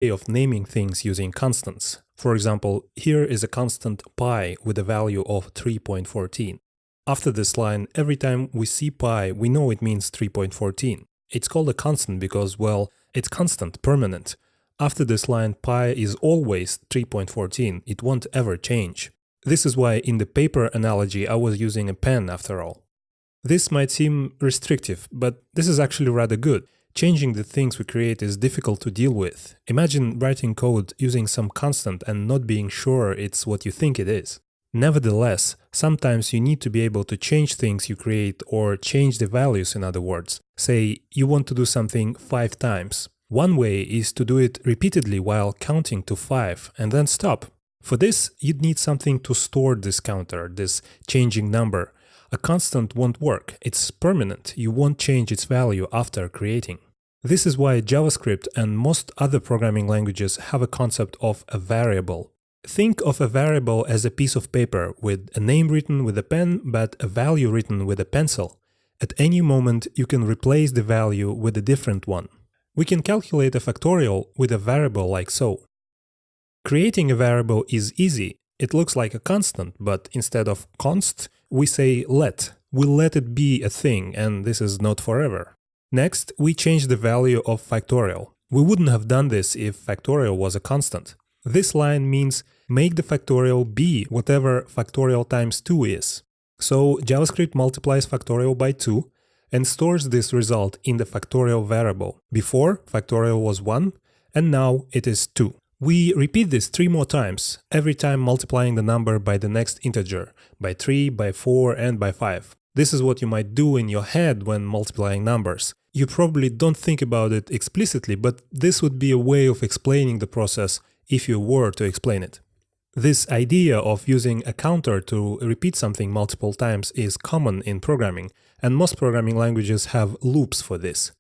way of naming things using constants. For example, here is a constant pi with a value of 3.14. After this line, every time we see pi, we know it means 3.14. It's called a constant because, well, it's constant, permanent. After this line, pi is always 3.14. It won't ever change. This is why in the paper analogy I was using a pen after all. This might seem restrictive, but this is actually rather good. Changing the things we create is difficult to deal with. Imagine writing code using some constant and not being sure it's what you think it is. Nevertheless, sometimes you need to be able to change things you create or change the values, in other words. Say you want to do something 5 times. One way is to do it repeatedly while counting to 5 and then stop. For this, you'd need something to store this counter, this changing number. A constant won't work. It's permanent. You won't change its value after creating. This is why JavaScript and most other programming languages have a concept of a variable. Think of a variable as a piece of paper with a name written with a pen but a value written with a pencil. At any moment, you can replace the value with a different one. We can calculate a factorial with a variable like so. Creating a variable is easy. It looks like a constant, but instead of const, we say let. We'll let it be a thing, and this is not forever. Next, we change the value of factorial. We wouldn't have done this if factorial was a constant. This line means make the factorial be whatever factorial times 2 is. So JavaScript multiplies factorial by 2 and stores this result in the factorial variable. Before, factorial was 1, and now it is 2. We repeat this 3 more times, every time multiplying the number by the next integer, by 3, by 4, and by 5. This is what you might do in your head when multiplying numbers. You probably don't think about it explicitly, but this would be a way of explaining the process if you were to explain it. This idea of using a counter to repeat something multiple times is common in programming, and most programming languages have loops for this.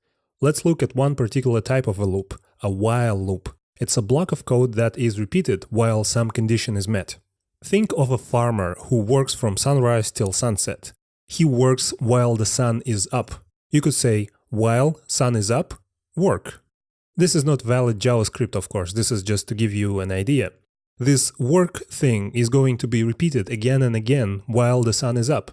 Let's look at one particular type of a loop, a while loop. It's a block of code that is repeated while some condition is met. Think of a farmer who works from sunrise till sunset. He works while the sun is up. You could say, while sun is up, work. This is not valid JavaScript, of course, this is just to give you an idea. This work thing is going to be repeated again and again while the sun is up.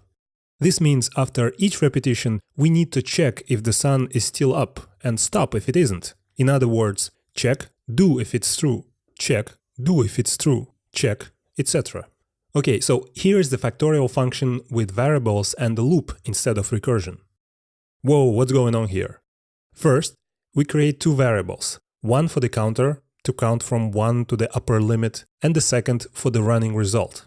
This means after each repetition, we need to check if the sun is still up and stop if it isn't. In other words, check, do if it's true, check, do if it's true, check, etc. Okay, so here is the factorial function with variables and the loop instead of recursion. Whoa, what's going on here? First, we create 2 variables, one for the counter, to count from 1 to the upper limit, and the second for the running result.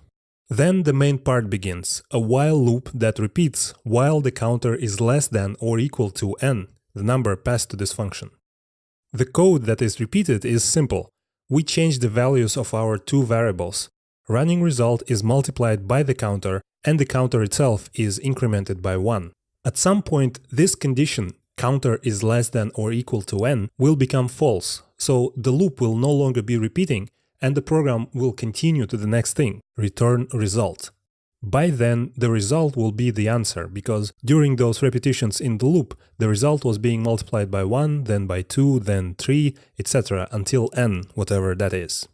Then the main part begins, a while loop that repeats while the counter is less than or equal to n, the number passed to this function. The code that is repeated is simple. We change the values of our 2 variables. Running result is multiplied by the counter, and the counter itself is incremented by 1. At some point, this condition, counter is less than or equal to n, will become false, so the loop will no longer be repeating, and the program will continue to the next thing, return result. By then, the result will be the answer, because during those repetitions in the loop, the result was being multiplied by 1, then by 2, then 3, etc. until n, whatever that is.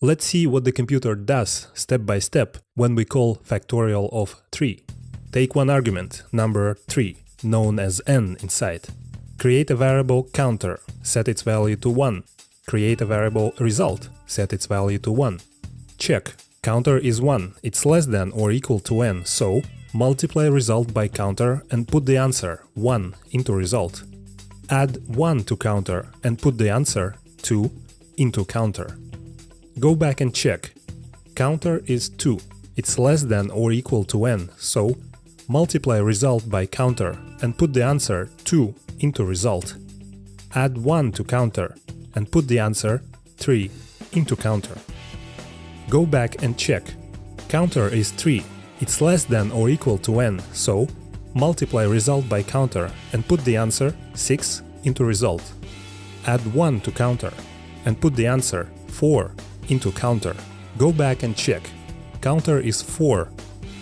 Let's see what the computer does step by step when we call factorial of 3. Take one argument, number 3, known as n inside. Create a variable counter, set its value to 1. Create a variable result, set its value to 1. Check. Counter is 1, it's less than or equal to n, so multiply result by counter and put the answer 1 into result. Add 1 to counter and put the answer 2 into counter. Go back and check. Counter is 2, it's less than or equal to n, so multiply result by counter and put the answer 2 into result. Add 1 to counter and put the answer 3 into counter. Go back and check. Counter is 3, it's less than or equal to n, so multiply result by counter and put the answer 6 into result. Add 1 to counter and put the answer 4 into counter. Go back and check. Counter is 4,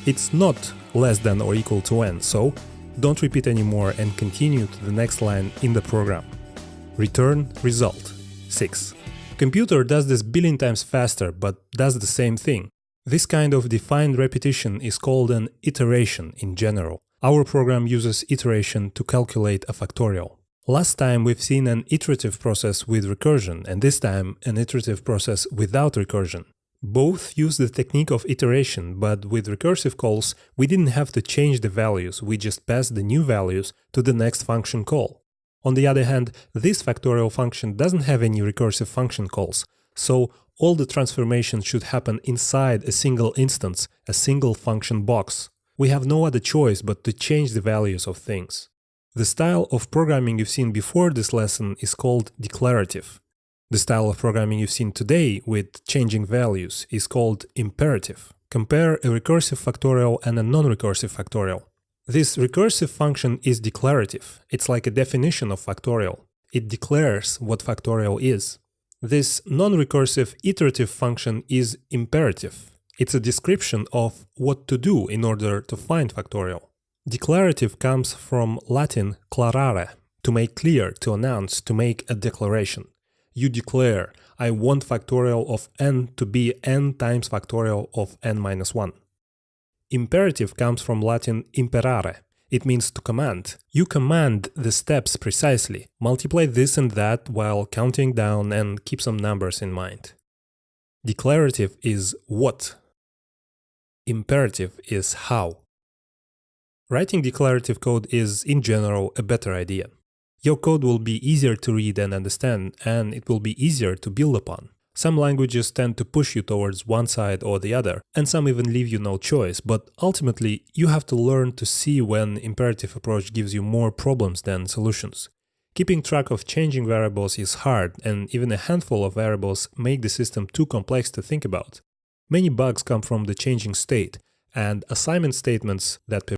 it's not less than or equal to n, so don't repeat anymore and continue to the next line in the program. Return result 6. Computer does this billion times faster, but does the same thing. This kind of defined repetition is called an iteration in general. Our program uses iteration to calculate a factorial. Last time we've seen an iterative process with recursion, and this time an iterative process without recursion. Both use the technique of iteration, but with recursive calls we didn't have to change the values, we just passed the new values to the next function call. On the other hand, this factorial function doesn't have any recursive function calls, so all the transformations should happen inside a single instance, a single function box. We have no other choice but to change the values of things. The style of programming you've seen before this lesson is called declarative. The style of programming you've seen today with changing values is called imperative. Compare a recursive factorial and a non-recursive factorial. This recursive function is declarative. It's like a definition of factorial. It declares what factorial is. This non-recursive iterative function is imperative. It's a description of what to do in order to find factorial. Declarative comes from Latin clarare, to make clear, to announce, to make a declaration. You declare, I want factorial of n to be n times factorial of n minus 1. Imperative comes from Latin imperare. It means to command. You command the steps precisely, multiply this and that while counting down and keep some numbers in mind. Declarative is what. Imperative is how. Writing declarative code is, in general, a better idea. Your code will be easier to read and understand, and it will be easier to build upon. Some languages tend to push you towards one side or the other, and some even leave you no choice, but ultimately you have to learn to see when imperative approach gives you more problems than solutions. Keeping track of changing variables is hard, and even a handful of variables make the system too complex to think about. Many bugs come from the changing state, and assignment statements that